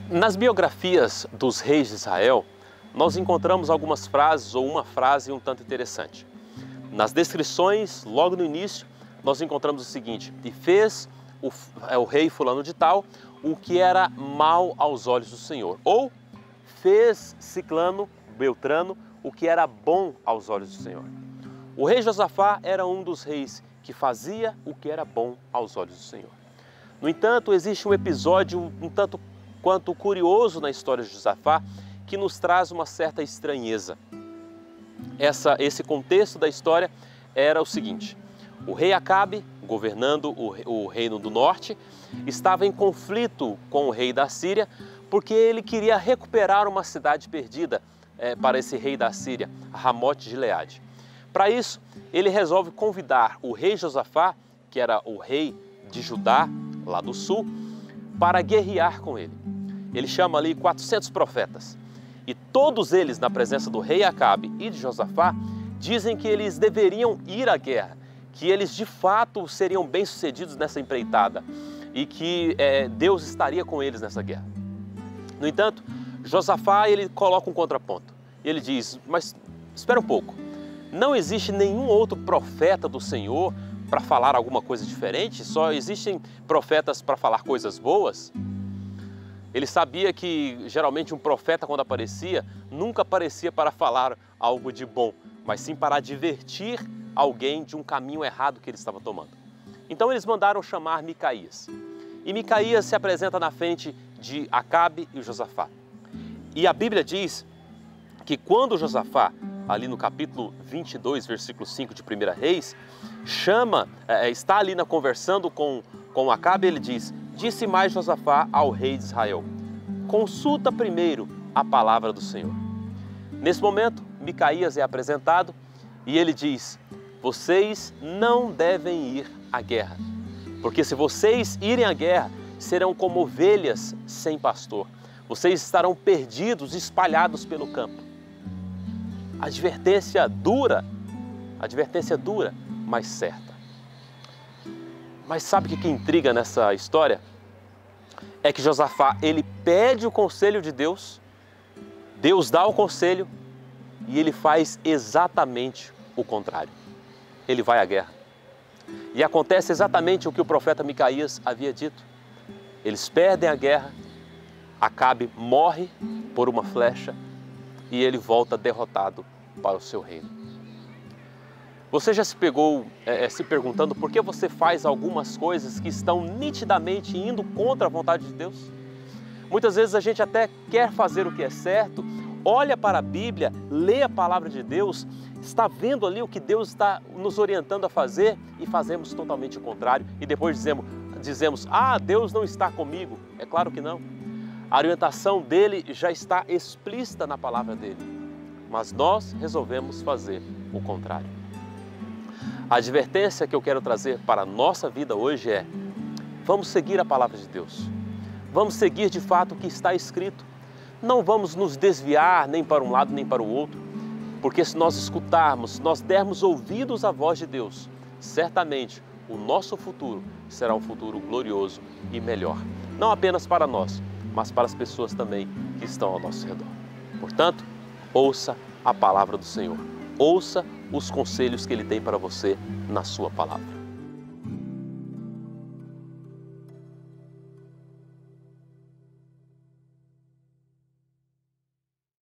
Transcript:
Nas biografias dos reis de Israel, nós encontramos algumas frases ou uma frase um tanto interessante. Nas descrições, logo no início, nós encontramos o seguinte: e fez o rei fulano de tal o que era mal aos olhos do Senhor. Ou fez Ciclano, Beltrano, o que era bom aos olhos do Senhor. O rei Josafá era um dos reis que fazia o que era bom aos olhos do Senhor. No entanto, existe um episódio um tanto quanto curioso na história de Josafá que nos traz uma certa estranheza. Esse contexto da história era o seguinte: o rei Acabe, governando o reino do norte, estava em conflito com o rei da Síria porque ele queria recuperar uma cidade perdida para esse rei da Síria, Ramote Gileade. Para isso, ele resolve convidar o rei Josafá, que era o rei de Judá, lá do sul, para guerrear com ele. Ele chama ali 400 profetas. E todos eles, na presença do rei Acabe e de Josafá, dizem que eles deveriam ir à guerra, que eles de fato seriam bem-sucedidos nessa empreitada e que Deus estaria com eles nessa guerra. No entanto, Josafá ele coloca um contraponto. Ele diz: mas espera um pouco, não existe nenhum outro profeta do Senhor para falar alguma coisa diferente? Só existem profetas para falar coisas boas? Ele sabia que geralmente um profeta, quando aparecia, nunca aparecia para falar algo de bom, mas sim para advertir alguém de um caminho errado que ele estava tomando. Então eles mandaram chamar Micaías. E Micaías se apresenta na frente de Acabe e Josafá. E a Bíblia diz que quando Josafá, ali no capítulo 22, versículo 5 de 1 Reis, está ali conversando com Acabe, ele diz: disse mais Josafá ao rei de Israel: consulta primeiro a palavra do Senhor. Nesse momento, Micaías é apresentado e ele diz: vocês não devem ir à guerra, porque se vocês irem à guerra, serão como ovelhas sem pastor. Vocês estarão perdidos, espalhados pelo campo. Advertência dura, mas certa. Mas sabe o que intriga nessa história? É que Josafá, ele pede o conselho de Deus, Deus dá o conselho e ele faz exatamente o contrário. Ele vai à guerra. E acontece exatamente o que o profeta Micaías havia dito. Eles perdem a guerra, Acabe morre por uma flecha e ele volta derrotado para o seu reino. Você já se pegou se perguntando por que você faz algumas coisas que estão nitidamente indo contra a vontade de Deus? Muitas vezes a gente até quer fazer o que é certo, olha para a Bíblia, lê a palavra de Deus, está vendo ali o que Deus está nos orientando a fazer e fazemos totalmente o contrário. E depois dizemos: ah, Deus não está comigo. É claro que não. A orientação dele já está explícita na palavra dele, mas nós resolvemos fazer o contrário. A advertência que eu quero trazer para a nossa vida hoje é: vamos seguir a palavra de Deus. Vamos seguir de fato o que está escrito. Não vamos nos desviar nem para um lado nem para o outro, porque se nós escutarmos, se nós dermos ouvidos à voz de Deus, certamente o nosso futuro será um futuro glorioso e melhor. Não apenas para nós, mas para as pessoas também que estão ao nosso redor. Portanto, ouça a palavra do Senhor. Ouça os conselhos que Ele tem para você na sua palavra.